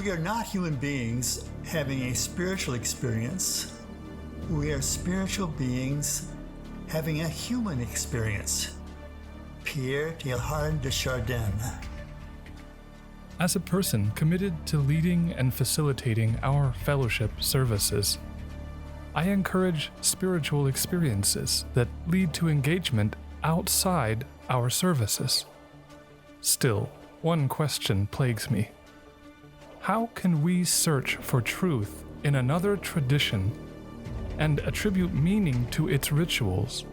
We are not human beings having a spiritual experience. We are spiritual beings having a human experience. Pierre Teilhard de Chardin. As a person committed to leading and facilitating our fellowship services, I encourage spiritual experiences that lead to engagement outside our services. Still, one question plagues me. How can we search for truth in another tradition and attribute meaning to its rituals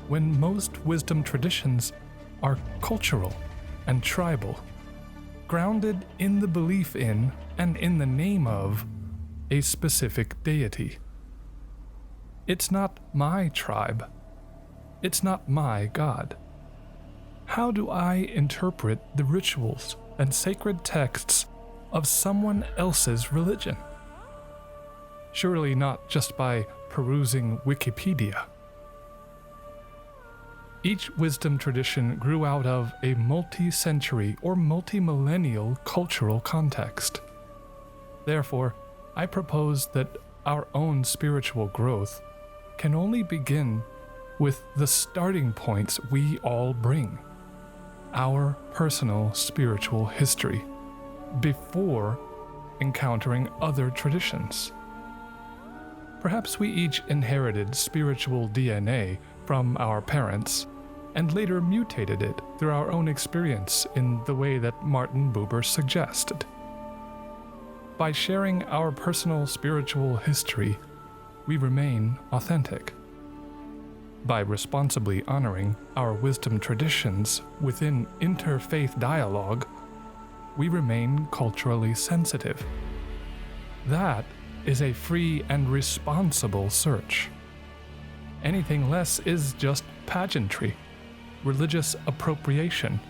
when most wisdom traditions are cultural and tribal, grounded in the belief in and in the name of a specific deity? It's not my tribe. It's not my God. How do I interpret the rituals and sacred texts of someone else's religion? Surely not just by perusing Wikipedia. Each wisdom tradition grew out of a multi-century or multi-millennial cultural context. Therefore, I propose that our own spiritual growth can only begin with the starting points we all bring, our personal spiritual history, before encountering other traditions. Perhaps we each inherited spiritual DNA from our parents and later mutated it through our own experience in the way that Martin Buber suggested. By sharing our personal spiritual history, we remain authentic. By responsibly honoring our wisdom traditions within interfaith dialogue, we remain culturally sensitive. That is a free and responsible search. Anything less is just pageantry, religious appropriation,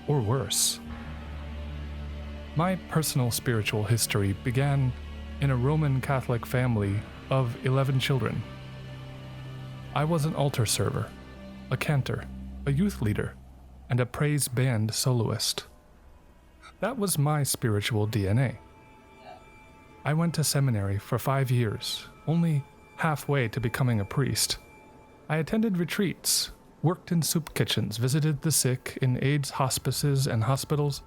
or worse. My personal spiritual history began in a Roman Catholic family of 11 children. I was an altar server, a cantor, a youth leader, and a praise band soloist. That was my spiritual DNA. I went to seminary for 5 years, only halfway to becoming a priest. I attended retreats, worked in soup kitchens, visited the sick in AIDS hospices and hospitals,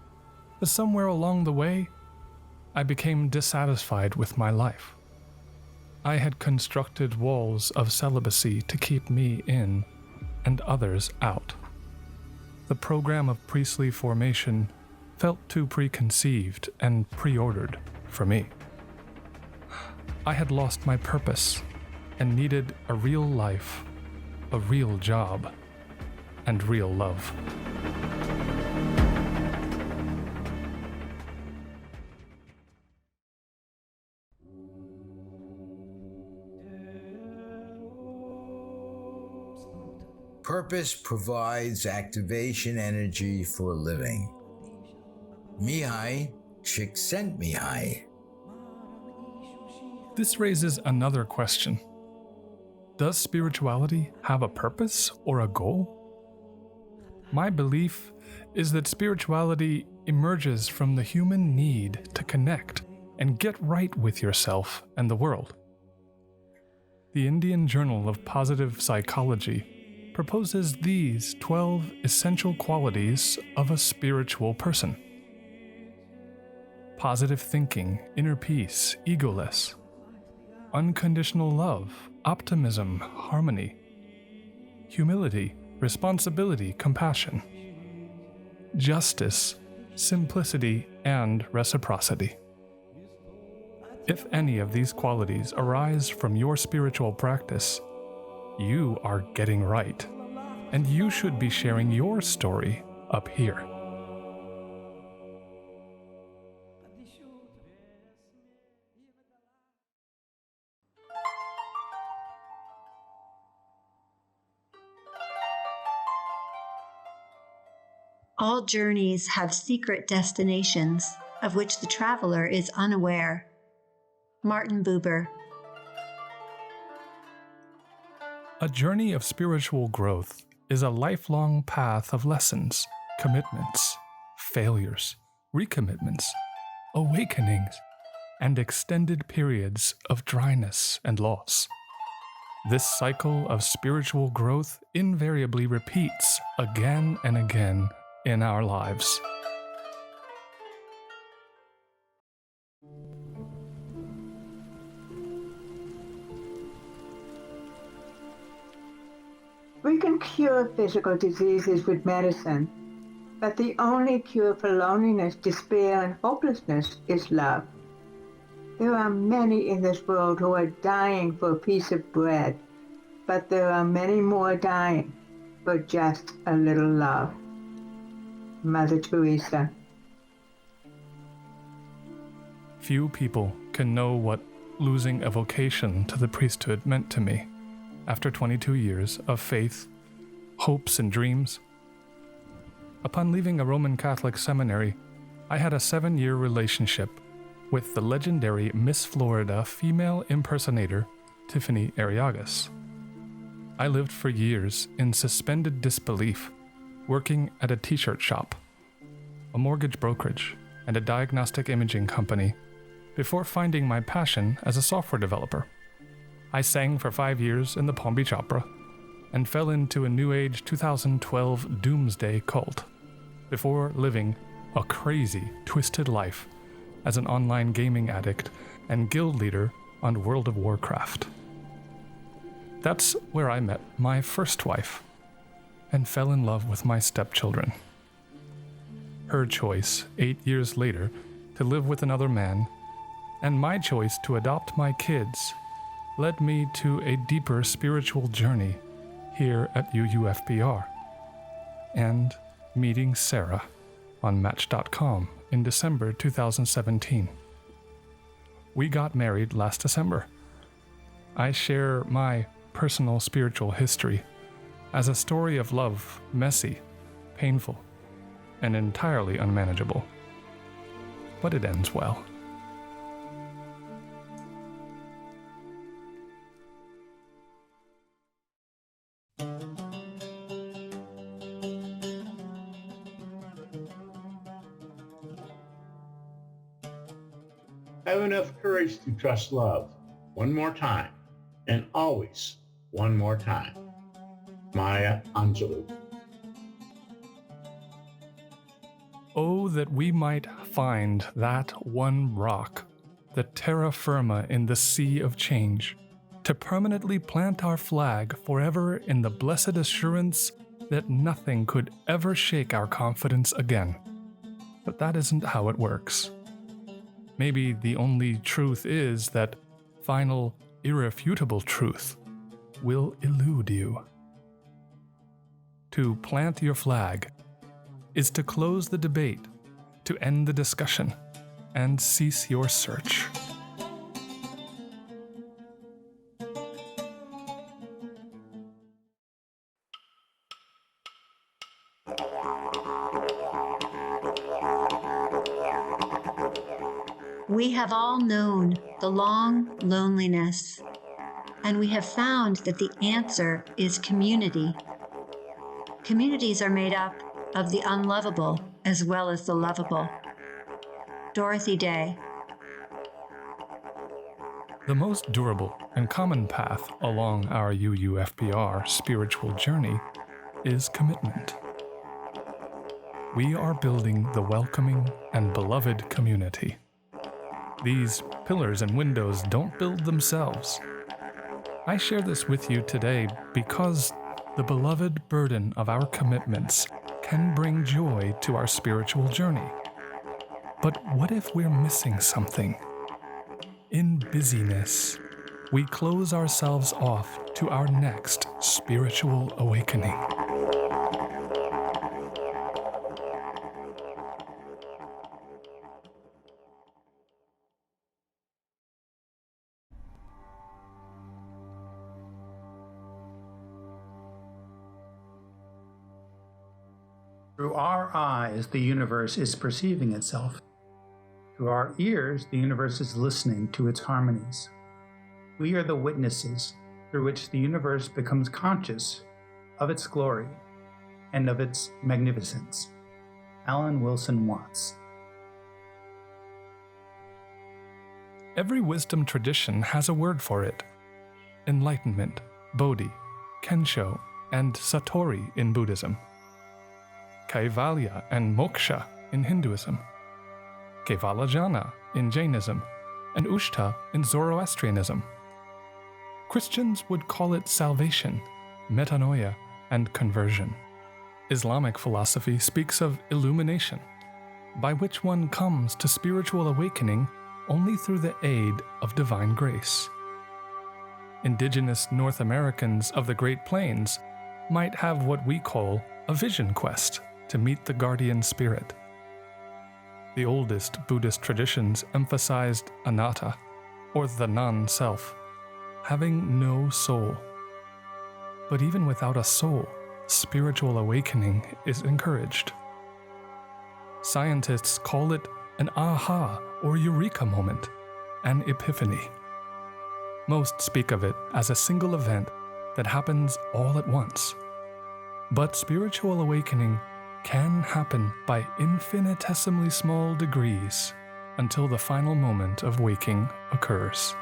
but somewhere along the way, I became dissatisfied with my life. I had constructed walls of celibacy to keep me in and others out. The program of priestly formation felt too preconceived and pre-ordered for me. I had lost my purpose and needed a real life, a real job, and real love. Purpose provides activation energy for living. Mihai Csikszentmihalyi. This raises another question. Does spirituality have a purpose or a goal? My belief is that spirituality emerges from the human need to connect and get right with yourself and the world. The Indian Journal of Positive Psychology proposes these 12 essential qualities of a spiritual person. Positive thinking, inner peace, egoless. Unconditional love, optimism, harmony. Humility, responsibility, compassion. Justice, simplicity, and reciprocity. If any of these qualities arise from your spiritual practice, you are getting right, and you should be sharing your story up here. All journeys have secret destinations of which the traveler is unaware. Martin Buber. A journey of spiritual growth is a lifelong path of lessons, commitments, failures, recommitments, awakenings, and extended periods of dryness and loss. This cycle of spiritual growth invariably repeats again and again in our lives. We can cure physical diseases with medicine, but the only cure for loneliness, despair, and hopelessness is love. There are many in this world who are dying for a piece of bread, but there are many more dying for just a little love. Mother Teresa. Few people can know what losing a vocation to the priesthood meant to me after 22 years of faith, hopes, and dreams. Upon leaving a Roman Catholic seminary, I had a 7-year relationship with the legendary Miss Florida female impersonator, Tiffany Arriagas. I lived for years in suspended disbelief, working at a t-shirt shop, a mortgage brokerage, and a diagnostic imaging company, before finding my passion as a software developer. I sang for 5 years in the Palm Beach Opera, and fell into a New Age 2012 doomsday cult, before living a crazy, twisted life as an online gaming addict and guild leader on World of Warcraft. That's where I met my first wife, and fell in love with my stepchildren. Her choice, 8 years later, to live with another man, and my choice to adopt my kids, led me to a deeper spiritual journey here at UUFBR, and meeting Sarah on Match.com in December 2017. We got married last December. I share my personal spiritual history as a story of love, messy, painful, and entirely unmanageable. But it ends well. Have enough courage to trust love one more time, and always one more time. Maya Angelou. Oh, that we might find that one rock, the terra firma in the sea of change, to permanently plant our flag forever in the blessed assurance that nothing could ever shake our confidence again. But that isn't how it works. Maybe the only truth is that final, irrefutable truth will elude you. To plant your flag is to close the debate, to end the discussion, and cease your search. We have all known the long loneliness, and we have found that the answer is community. Communities are made up of the unlovable as well as the lovable. Dorothy Day. The most durable and common path along our UUFBR spiritual journey is commitment. We are building the welcoming and beloved community. These pillars and windows don't build themselves. I share this with you today because the beloved burden of our commitments can bring joy to our spiritual journey. But what if we're missing something? In busyness, we close ourselves off to our next spiritual awakening. Through our eyes, the universe is perceiving itself. Through our ears, the universe is listening to its harmonies. We are the witnesses through which the universe becomes conscious of its glory and of its magnificence. Alan Wilson Watts. Every wisdom tradition has a word for it. Enlightenment, Bodhi, Kensho, and Satori in Buddhism. Kaivalya and Moksha in Hinduism. Kevalajana in Jainism, and Ushta in Zoroastrianism. Christians would call it salvation, metanoia, and conversion. Islamic philosophy speaks of illumination, by which one comes to spiritual awakening only through the aid of divine grace. Indigenous North Americans of the Great Plains might have what we call a vision quest to meet the guardian spirit. The oldest Buddhist traditions emphasized anatta, or the non-self, having no soul. But even without a soul, spiritual awakening is encouraged. Scientists call it an aha or eureka moment, an epiphany. Most speak of it as a single event that happens all at once. But spiritual awakening can happen by infinitesimally small degrees until the final moment of waking occurs.